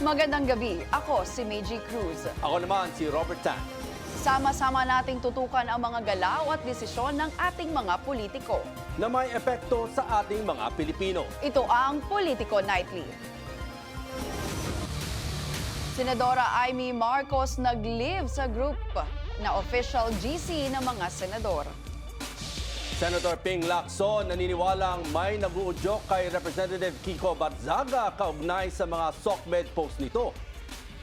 Magandang gabi. Ako si Meiji Cruz. Ako naman si Robert Tan. Sama-sama nating tutukan ang mga galaw at desisyon ng ating mga politiko. Na may epekto sa ating mga Pilipino. Ito ang Politico Nightly. Senadora Amy Marcos nag-leave sa group na official GC ng mga senador. Senator Ping Lacson naniniwalang may nag-uudyok kay Representative Kiko Barzaga kaugnay sa mga SOCMED post nito.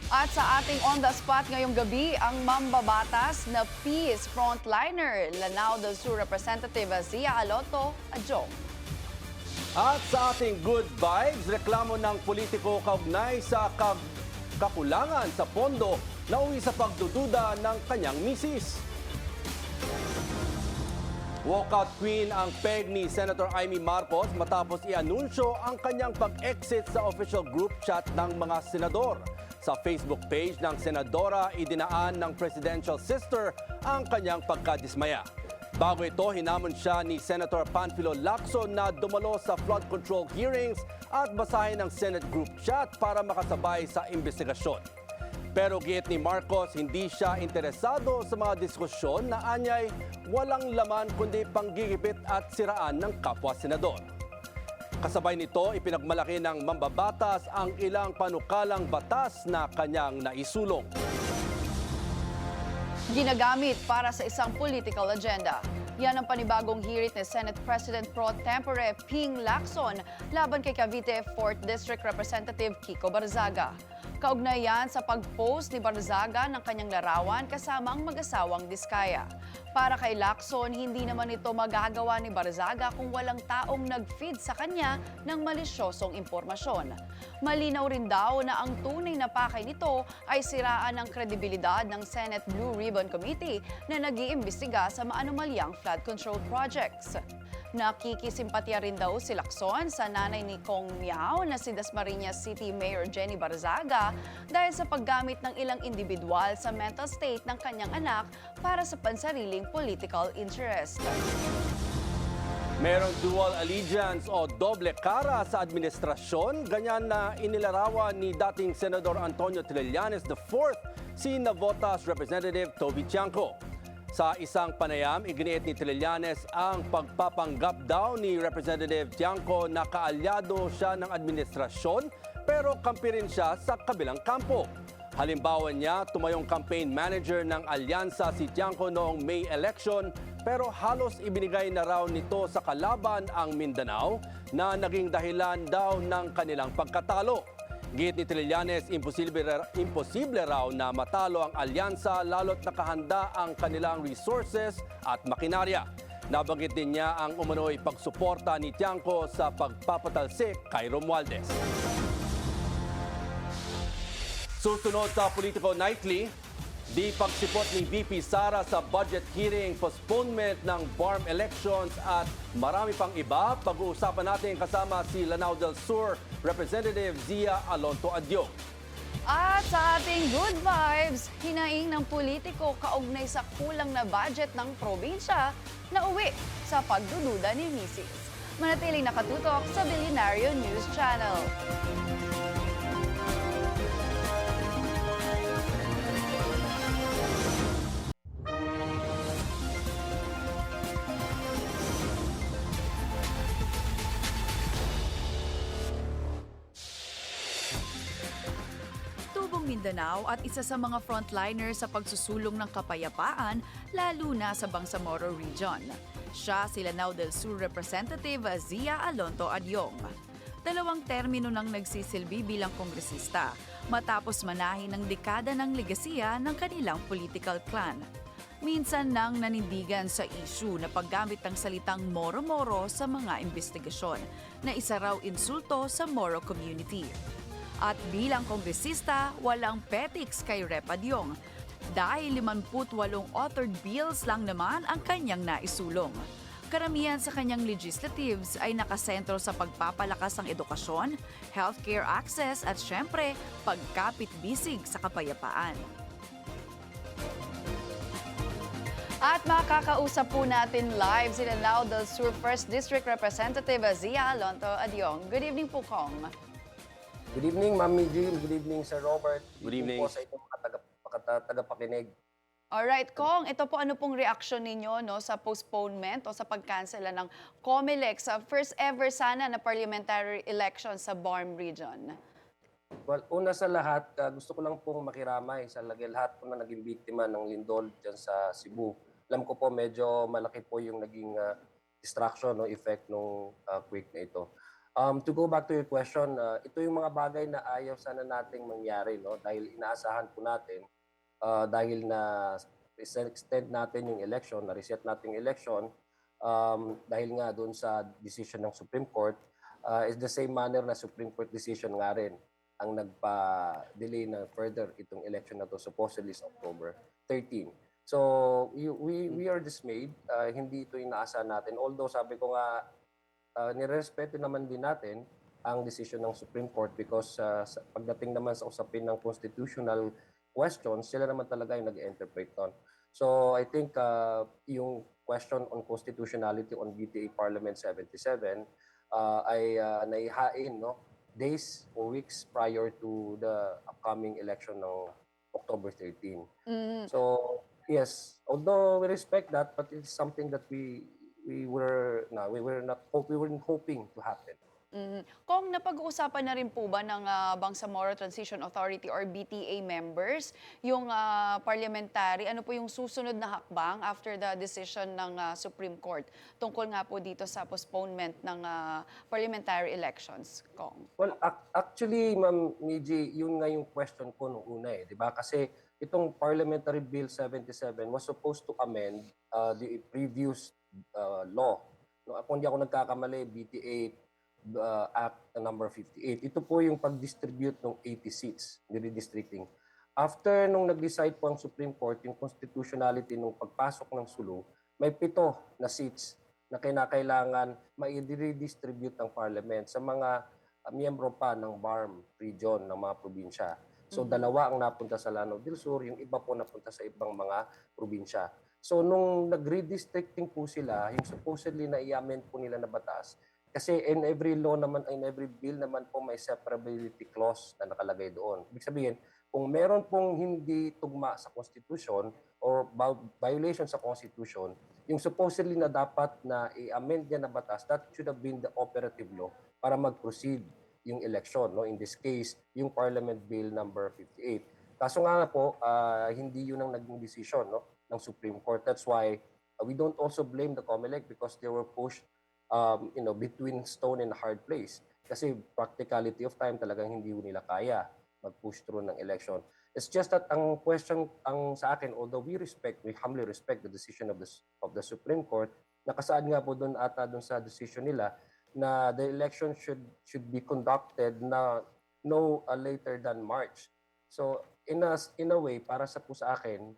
At sa ating on the spot ngayong gabi, ang mambabatas na peace frontliner, Lanao del Sur Representative Zia Aloto Adjong. At sa ating good vibes, reklamo ng politiko kaugnay sa kakulangan sa pondo na uwi sa pagdududa ng kanyang misis. Walkout queen ang peg ni Senator Amy Marcos matapos i-anunsyo ang kanyang pag-exit sa official group chat ng mga senador. Sa Facebook page ng senadora, idinaan ng presidential sister ang kanyang pagkadismaya. Bago ito, hinamon siya ni Senator Panfilo Lacson na dumalo sa flood control hearings at basahin ang Senate group chat para makasabay sa investigasyon. Pero giit ni Marcos, hindi siya interesado sa mga diskusyon na anyay walang laman kundi panggigipit at siraan ng kapwa-senador. Kasabay nito, ipinagmalaki ng mambabatas ang ilang panukalang batas na kanyang naisulong. Ginagamit para sa isang political agenda. Yan ang panibagong hirit ni Senate President Pro Tempore Ping Lacson laban kay Cavite 4th District Representative Kiko Barzaga. Kaugnay yan sa pag-post ni Barzaga ng kanyang larawan kasama ang mag-asawang Diskaya. Para kay Lacson, hindi naman ito magagawa ni Barzaga kung walang taong nag-feed sa kanya ng malisyosong impormasyon. Malinaw rin daw na ang tunay na pakay nito ay siraan ng kredibilidad ng Senate Blue Ribbon Committee na nag-iimbestiga sa maanumalyang flood control projects. Nakikisimpatya rin daw si Lacson sa nanay ni Kong Miao na si Dasmariñas City Mayor Jenny Barzaga dahil sa paggamit ng ilang individual sa mental state ng kanyang anak para sa pansariling political interest. Merong dual allegiance o doble cara sa administrasyon, ganyan na inilarawan ni dating Senador Antonio Trillanes IV si Navotas Representative Toby Tiangco. Sa isang panayam, iginiit ni Trillanes ang pagpapanggap daw ni Representative Tiangco na kaalyado siya ng administrasyon pero kampi rin siya sa kabilang kampo. Halimbawa niya, tumayong campaign manager ng alyansa si Tiangco noong May election pero halos ibinigay na raw nito sa kalaban ang Mindanao na naging dahilan daw ng kanilang pagkatalo. Giit ni Trillanes, imposible raw na matalo ang alyansa lalo't nakahanda ang kanilang resources at makinarya. Nabanggit din niya ang umano'y pagsuporta ni Tiangco sa pagpapatalsik kay Romualdez. Susunod sa Politico Nightly, di pagsipot ni VP Sara sa budget hearing, postponement ng BARM elections at marami pang iba. Pag-uusapan natin kasama si Lanao del Sur Representative Zia Aloto Adjong. At sa ating good vibes, hinaing ng politiko kaugnay sa kulang na budget ng probinsya na uwi sa pagdududa ni Mrs. Manatiling nakatutok sa Billionario News Channel. Mindanao at isa sa mga frontliner sa pagsusulong ng kapayapaan lalo na sa Bangsamoro Region. Siya si Lanao del Sur Representative Zia Aloto Adjong. 2 termino nang nagsisilbi bilang kongresista matapos manahin ng dekada ng legasiya ng kanilang political clan. Minsan nang nanindigan sa issue na paggamit ng salitang moro-moro sa mga investigasyon na isa raw insulto sa Moro community. At bilang kongresista, walang petiks kay Rep. Adjong dahil 58 authored bills lang naman ang kanyang naisulong. Karamihan sa kanyang legislatives ay nakasentro sa pagpapalakas ng edukasyon, healthcare access at syempre, pagkapit-bisig sa kapayapaan. At makakausap po natin live si Lanao del Sur 1st District Representative Zia Aloto Adjong. Good evening po, Kong. Good evening, Ma'am Jim. Good evening, Sir Robert. Good evening. Po sa inyong mga tagapakinig. Alright, Kong, ito po ano pong reaksyon ninyo no, sa postponement o sa pagkansela ng COMELEC sa first ever sana na parliamentary election sa BARM region? Well, una sa lahat, gusto ko lang pong makiramay sa lahat po na naging biktima ng lindol dyan sa Cebu. Alam ko po medyo malaki po yung naging distraction o effect ng quake na ito. To go back to your question, ito yung mga bagay na ayaw sana nating mangyari, no? Dahil inaasahan po natin dahil na extend natin yung election, na-reset natin yung election, dahil nga doon sa decision ng Supreme Court, is the same manner na Supreme Court decision nga rin ang nagpa-delay na further itong election na to, supposedly is October 13. So we are dismayed, hindi ito inaasahan natin. Although sabi ko nga, nirespeto naman din natin ang decision ng Supreme Court because pagdating naman sa usapin ng constitutional questions, sila naman talaga yung nag-interpret doon. So I think yung question on constitutionality on BTA Parliament 77 ay naihain, no, days or weeks prior to the upcoming election ng October 13. So yes, although we respect that, but it's something that we weren't hoping to happen. Kung napag-uusapan na rin po ba ng Bangsamoro Transition Authority or BTA members yung parliamentary, ano po yung susunod na hakbang after the decision ng Supreme Court tungkol nga po dito sa postponement ng parliamentary elections, Kong? Well, actually, Ma'am Niji, yun nga yung question ko nung una di ba? Kasi itong Parliamentary Bill 77 was supposed to amend the previous law. No, kung hindi ako nagkakamali, BTA Act number 58. Ito po yung pag-distribute ng 80 seats, redistricting. After nung nag-decide po ang Supreme Court, yung constitutionality nung pagpasok ng Sulu, may 7 na seats na kinakailangan ma-redistribute ng Parliament sa mga miyembro pa ng BARM region ng mga probinsya. So dalawa ang napunta sa Lanao del Sur, yung iba po napunta sa ibang mga probinsya. So nung nag-redistricting po sila, yung supposedly na i-amend po nila na batas, kasi in every law naman, in every bill naman po may separability clause na nakalagay doon. Ibig sabihin, kung meron pong hindi tugma sa Constitution or violation sa Constitution, yung supposedly na dapat na i-amend niya na batas, that should have been the operative law para mag-proceed yung election. No? In this case, yung Parliament Bill number 58. Kaso nga po, hindi yun ang naging decision, no, ng Supreme Court. That's why we don't also blame the COMELEC because they were pushed between stone and a hard place. Kasi practicality of time talagang hindi nila kaya mag-push through ng election. It's just that ang question ang sa akin, although we humbly respect the decision of the Supreme Court, nakasaad nga po doon ata doon sa decision nila na the election should be conducted na no later than March. So in a way, para sa akin,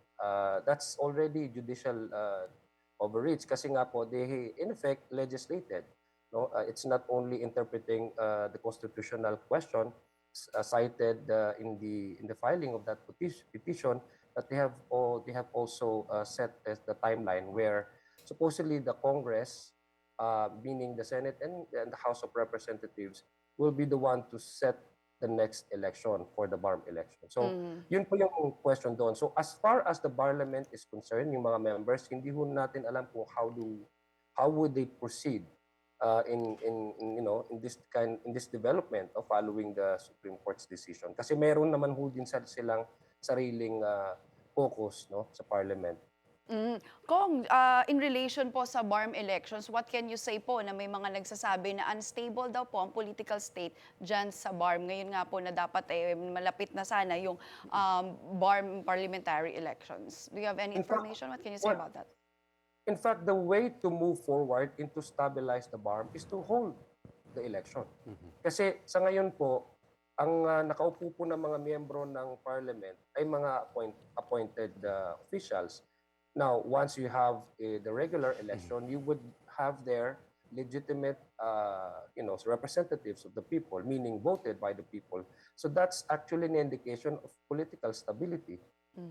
that's already judicial overreach kasi nga po they in effect legislated, no. It's not only interpreting the constitutional question cited in the filing of that petition, that they have also set as the timeline where supposedly the Congress, meaning the Senate and the House of Representatives, will be the one to set the next election for the BARM election. So, yun po yung question doon. So, as far as the parliament is concerned, yung mga members, hindi ho natin alam kung how would they proceed in this development of following the Supreme Court's decision. Kasi meron naman ho din silang sariling focus, no, sa parliament. Kong, in relation po sa BARM elections, what can you say po na may mga nagsasabi na unstable daw po ang political state dyan sa BARM? Ngayon nga po na dapat malapit na sana yung BARM parliamentary elections. Do you have any information? What can you say about that? In fact, the way to move forward and to stabilize the BARM is to hold the election. Kasi sa ngayon po, ang nakaupo po ng mga miyembro ng parliament ay mga appointed officials. Now, once you have the regular election, you would have their legitimate representatives of the people, meaning voted by the people. So that's actually an indication of political stability.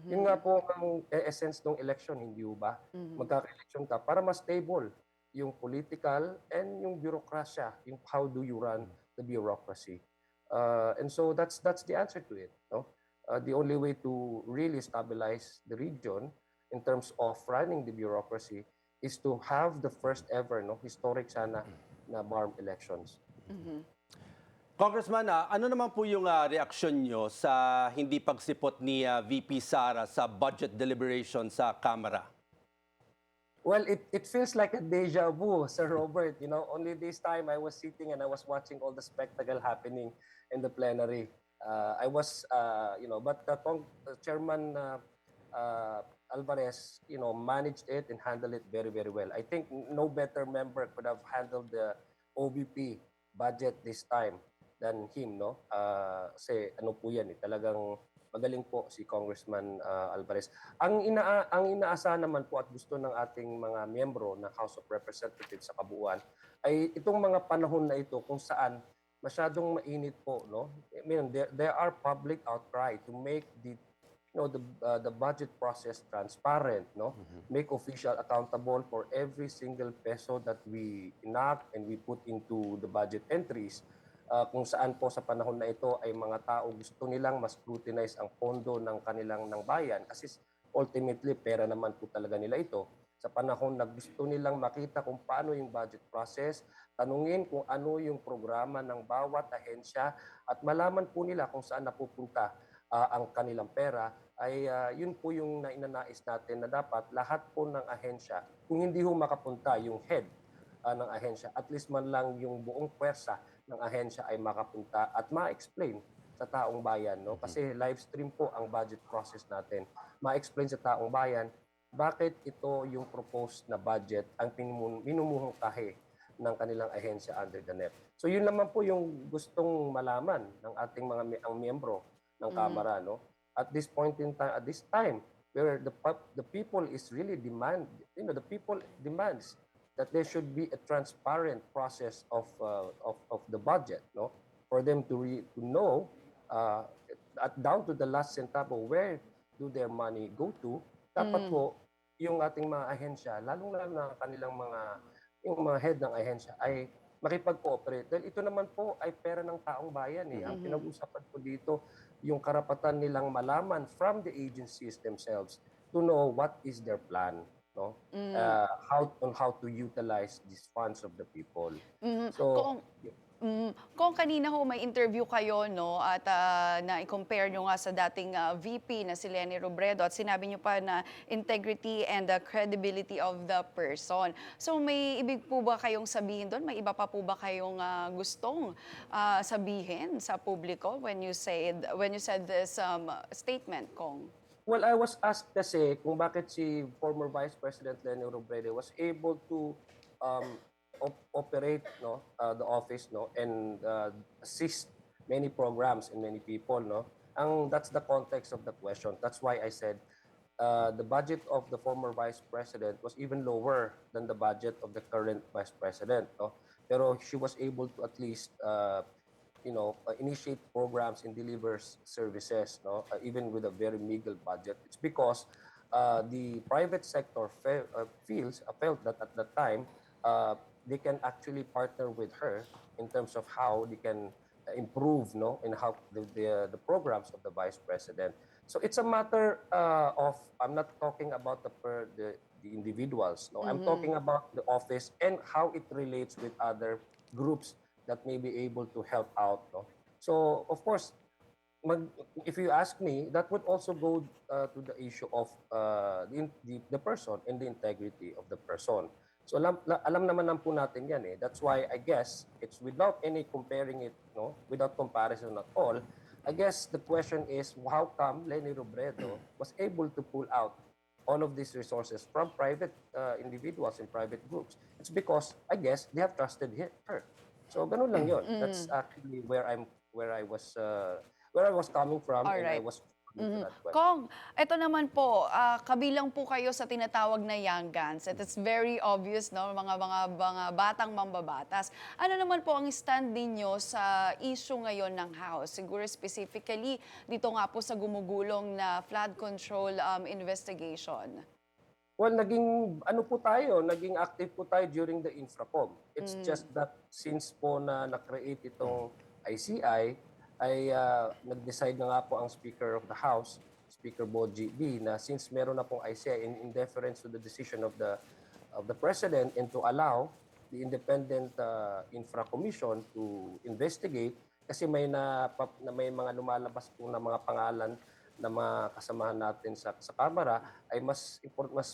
Yun nga po ang essence ng election, hindi ba? Magkaka-election ka para mas stable yung political and yung bureaucracy, yung how do you run the bureaucracy. And so that's the answer to it. No? The only way to really stabilize the region in terms of running the bureaucracy is to have the first ever, no, historic sana na BARM elections. Congressman, ano naman po yung reaksyon nyo sa hindi pagsipot ni VP Sara sa budget deliberation sa Kamara? Well, it feels like a deja vu, Sir Robert. You know, only this time I was sitting and I was watching all the spectacle happening in the plenary. I was, but Chairman Alvarez, managed it and handled it very, very well. I think no better member could have handled the OVP budget this time than him, no? Kasi ano po yan, talagang magaling po si Congressman Alvarez. Ang inaasahan naman po at gusto ng ating mga miyembro ng House of Representatives sa kabuuan ay itong mga panahon na ito kung saan masyadong mainit po, no? I mean, there are public outcry to make the budget process transparent, no? Make official accountable for every single peso that we enact and we put into the budget entries. Kung saan po sa panahon na ito ay mga tao gusto nilang mas scrutinize ang pondo ng kanilang ng bayan kasi ultimately pera naman po talaga nila ito. Sa panahon na gusto nilang makita kung paano yung budget process, tanungin kung ano yung programa ng bawat ahensya at malaman po nila kung saan napupunta ang kanilang pera, ay yun po yung nainanais natin na dapat lahat po ng ahensya, kung hindi ho makapunta yung head ng ahensya, at least man lang yung buong pwersa ng ahensya ay makapunta at ma-explain sa taong bayan, no? Kasi live stream po ang budget process natin. Ma-explain sa taong bayan bakit ito yung proposed na budget ang minumuhungkahi ng kanilang ahensya under the NEP. So yun naman po yung gustong malaman ng ating ang miyembro ng Kamara, no? At this point in time, at this time where the people is really the people demands that there should be a transparent process of the budget, no? For them to know down to the last centavo where do their money go to. Dapat po yung ating mga ahensya, lalong-lalo na kanilang yung mga head ng ahensya ay makipag-cooperate. Dahil ito naman po ay pera ng taong bayan. Ang pinag-usapan po dito, yung karapatan nilang malaman from the agencies themselves to know what is their plan, no? How to utilize these funds of the people. So Kung kanina ho may interview kayo, no, at na-compare nyo nga sa dating VP na si Leni Robredo at sinabi nyo pa na integrity and the credibility of the person. So may ibig po ba kayong sabihin doon? May iba pa po ba kayong gustong sabihin sa publiko when you said this statement, Kong? well, I was asked kasi kung bakit si former Vice President Leni Robredo was able to operate, no, the office, no, and assist many programs and many people, no. That's the context of the question. That's why I said the budget of the former Vice President was even lower than the budget of the current Vice President, no. Pero she was able to at least initiate programs and delivers services, no, even with a very meager budget. It's because the private sector felt that at that time they can actually partner with her in terms of how they can improve, no, in how the programs of the Vice President. So it's a matter of, I'm not talking about the individuals, no, I'm talking about the office and how it relates with other groups that may be able to help out, no. So of course, if you ask me, that would also go to the issue of the person and the integrity of the person. So alam naman po natin yan eh. That's why I guess it's without any comparing it, no, without comparison at all. I guess the question is how come Leni Robredo was able to pull out all of these resources from private individuals and private groups? It's because I guess they have trusted her. So ganun lang yun. That's actually where I was coming from. All and I right. was to that question. Kong, ito naman po, kabilang po kayo sa tinatawag na young guns. It is very obvious, no, mga batang mambabatas. Ano naman po ang stand ninyo sa issue ngayon ng House? Siguro specifically dito nga po sa gumugulong na flood control investigation. Well, naging active po tayo during the Infracom. It's just that since po na na-create itong ICI, ay nag-decide na nga po ang Speaker of the House, Speaker Boji B, na since meron na pong ICI in deference to the decision of the President and to allow the Independent Infra Commission to investigate kasi may mga lumalabas po na mga pangalan na mga kasamahan natin sa Kamara ay mas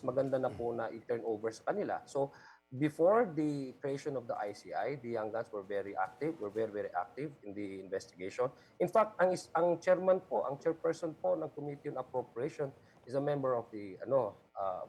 maganda na po na i-turn over sa kanila. So before the creation of the ICI, the Young Guns were very active, very active in the investigation. In fact, ang chairperson po ng Committee on Appropriation is a member of the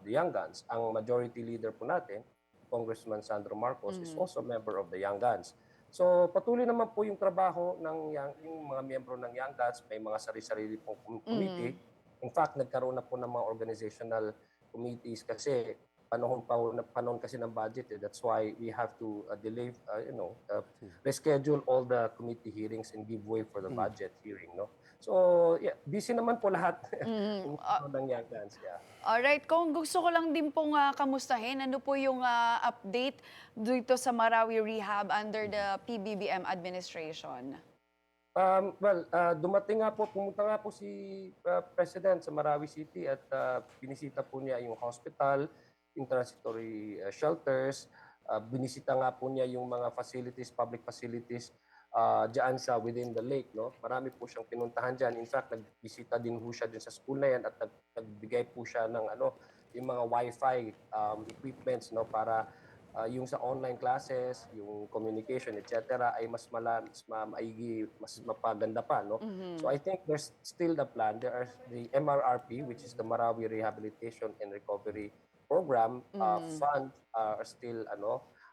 Young Guns. Ang majority leader po natin, Congressman Sandro Marcos, is also a member of the Young Guns. So patuloy naman po yung trabaho ng yung mga miyembro ng Young Guns, may mga sarili-sarili pong committee. In fact, nagkaroon na po ng mga organizational committees kasi panahon kasi ng budget. That's why we have to delay, reschedule all the committee hearings and give way for the budget hearing. No? So, yeah, busy naman po lahat ng Young Guns. Yeah. Alright, kung gusto ko lang din pong kamustahin, ano po yung update dito sa Marawi Rehab under the PBBM administration? Pumunta nga po si President sa Marawi City at binisita po niya yung hospital, yung transitory shelters, binisita nga po niya yung mga facilities, public facilities diyan sa within the lake, no? Marami po siyang pinuntahan diyan. In fact, nagbisita din po siya dun sa school na yan at nagbigay po siya ng yung mga wifi equipments, no, para yung sa online classes, yung communication, etc. ay mas maigi, mas mapaganda pa, no? So I think there's still the plan. There are the MRRP, which is the Marawi Rehabilitation and Recovery Program fund are still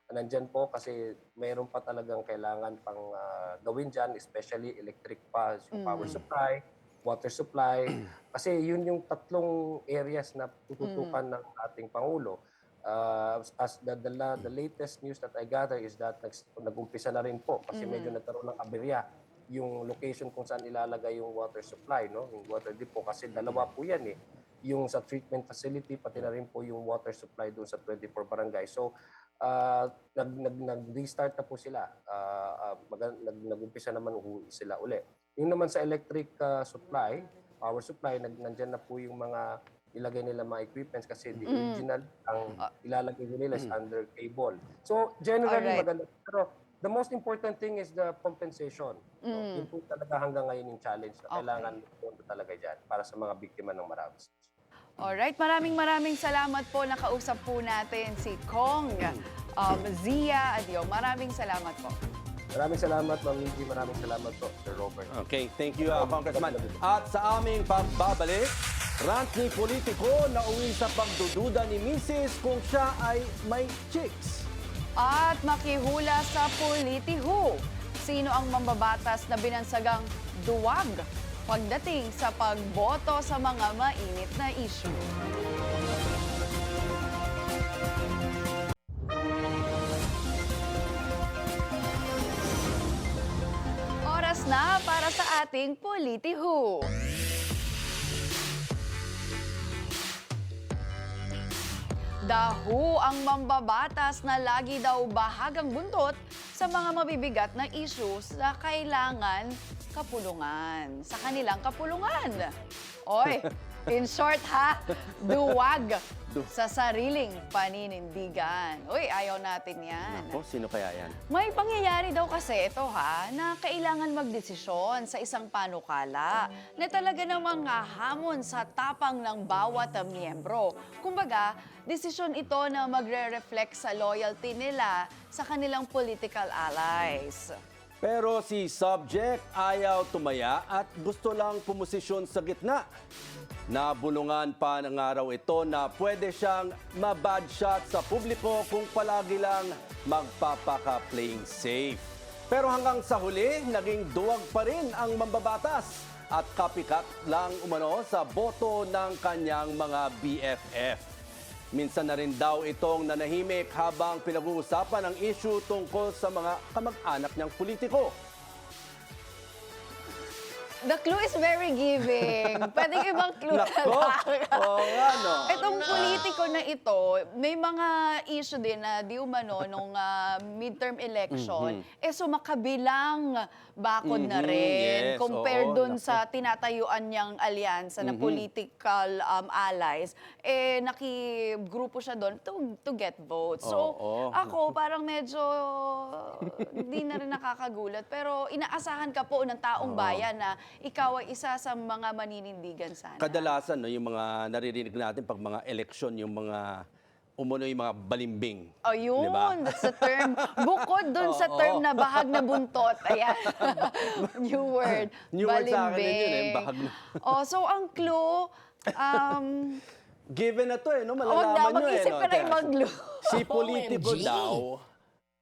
nandyan po kasi mayroon pa talagang kailangan pang gawin dyan, especially electric pa, yung power supply, water supply. Kasi yun yung tatlong areas na tututukan ng ating Pangulo. As the latest news that I gather is that nag-umpisa na rin po kasi medyo nagkaroon ng aberya yung location kung saan ilalagay yung water supply, no? Yung water depot kasi dalawa po yan eh. Yung sa treatment facility, pati na rin po yung water supply doon sa 24 barangay. So, nag-restart na po sila. Nag-umpisa naman sila uli. Yung naman sa electric supply, power supply, nandyan na po yung mga ilagay nila mga equipments kasi the original ang ilalagay nila is under cable. So, generally maganda. Pero the most important thing is the compensation. No? Yun po talaga hanggang ngayon yung challenge na kailangan punta talaga dyan para sa mga biktima ng Marawi. Alright, maraming salamat po. Nakausap po natin si Kong Zia Adio. Maraming salamat po. Maraming salamat, Ma'am Mindy. Maraming salamat po, Sir Robert. Okay, thank you, Congressman. At sa aming pagbabalik, rant ni politiko na uwi sa pagdududa ni Mrs. kung siya ay may chicks. At makihula sa politiho. Sino ang mambabatas na binansagang duwag pagdating sa pagboto sa mga mainit na issue? Oras na para sa ating politiho. Dahu ang mambabatas na lagi daw bahagang buntot sa mga mabibigat na issues na kailangan kapulungan. Sa kanilang kapulungan. Oy, in short ha, duwag sa sariling paninindigan. Uy, ayaw natin yan. Nako, sino kaya yan? May pangyayari daw kasi ito na kailangan magdesisyon sa isang panukala na talaga namang hamon sa tapang ng bawat miyembro. Kumbaga, desisyon ito na magre-reflect sa loyalty nila sa kanilang political allies. Pero si subject ayaw tumaya at gusto lang pumosisyon sa gitna. Nabulungan pa ng araw ito na pwede siyang mabad shot sa publiko kung palagi lang magpapaka-playing safe. Pero hanggang sa huli, naging duwag pa rin ang mambabatas at kapikat lang umano sa boto ng kanyang mga BFF. Minsan na rin daw itong nanahimik habang pinag-uusapan ang issue tungkol sa mga kamag-anak niyang politiko. The clue is very giving. Pwedeng ibang clue na Nako! lang. Oo nga, no? Itong politiko na ito, may mga issue din na di umano nung midterm election, sumakabilang bakod na rin. Yes, Compared oo, dun nako. sa tinatayuan niyang alyansa na political allies, nakigrupo siya doon to get votes. So, Oo. ako parang medyo hindi na rin nakakagulat. Pero inaasahan ka po ng taong bayan na ikaw ay isa sa mga maninindigan sana. Kadalasan, no, yung mga naririnig natin pag mga eleksyon, yung mga umuno yung mga balimbing. Oh, yun. Diba? That's the term. Bukod dun sa Oo. term na bahag na buntot. Ayan. New word. New word sa akin din yun, Balimbing. bahag na. Oh, so ang clue, Given na to eh, no? wag na, Malalaman nyo eh. mag-isip No? ka na ibang clue. Si politiko OMG. daw.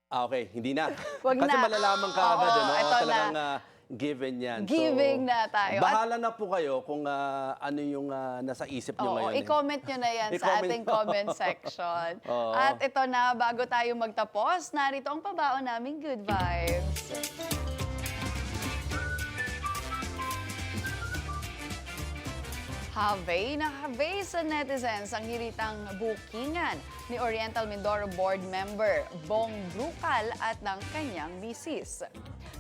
Okay, hindi na. Wag Kasi na. malalaman ka agad, Oo, no? eto Talagang na. given yan. Giving na tayo. Bahala na po kayo kung ano yung nasa isip nyo Oo, ngayon. i-comment nyo na yan sa I-comment ating mo. comment section. Oo. At ito na, bago tayo magtapos, narito ang pabaon naming good vibes. Have na have sa netizens ang hiritang bookingan ni Oriental Mindoro Board Member Bong Brucal at ng kanyang misis.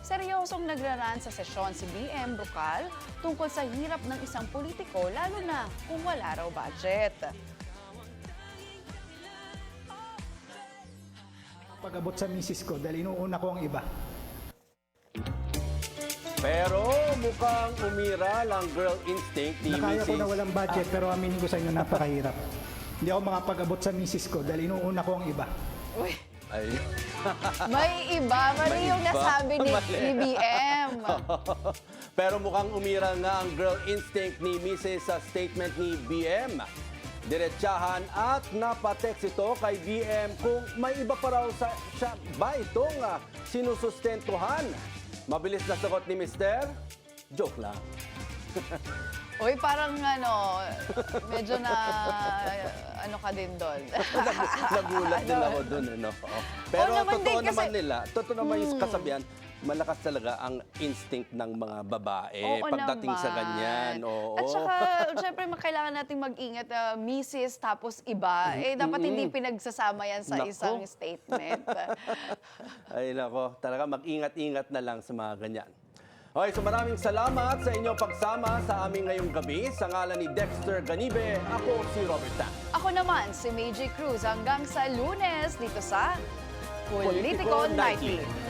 Seryosong nagraran sa sesyon si BM Brucal tungkol sa hirap ng isang politiko lalo na kung wala raw budget. Pag-abot sa misis ko dahil inuuna ko ang iba. Pero mukhang umiral ang girl instinct ni Nakaya ko Mrs. na walang budget pero aminin ko sa inyo napakahirap. Hindi ako makapag-abot sa misis ko dahil inuuna ko ang iba. Uy, Ay. may iba. Mali May yung iba. nasabi ni Mali. BM. Pero mukhang umiral nga ang girl instinct ni Mrs. sa statement ni BM. Diretsahan at napatext ito kay BM kung may iba pa raw siya ba itong sinusustentuhan. Mabilis na sagot ni Mister, joke lang. Uy, parang medyo na ano ka din doon. Nagulat din ako dun. Ano? Pero Oo naman totoo din, naman kasi- nila, totoo naman yung kasabihan, malakas talaga ang instinct ng mga babae Oo pagdating sa naman. ganyan. Oo. At saka, syempre, kailangan nating mag-ingat, misis tapos iba. Dapat hindi pinagsasama yan sa Nako. isang statement. Ay nako, talaga mag-ingat-ingat na lang sa mga ganyan. Okay, so maraming salamat sa inyong pagsama sa amin ngayong gabi. Sa ngalan ni Dexter Ganibe, ako si Robert Tan. Ako naman, si Meiji Cruz. Hanggang sa Lunes dito sa Politico Politico Nightly. Nightly.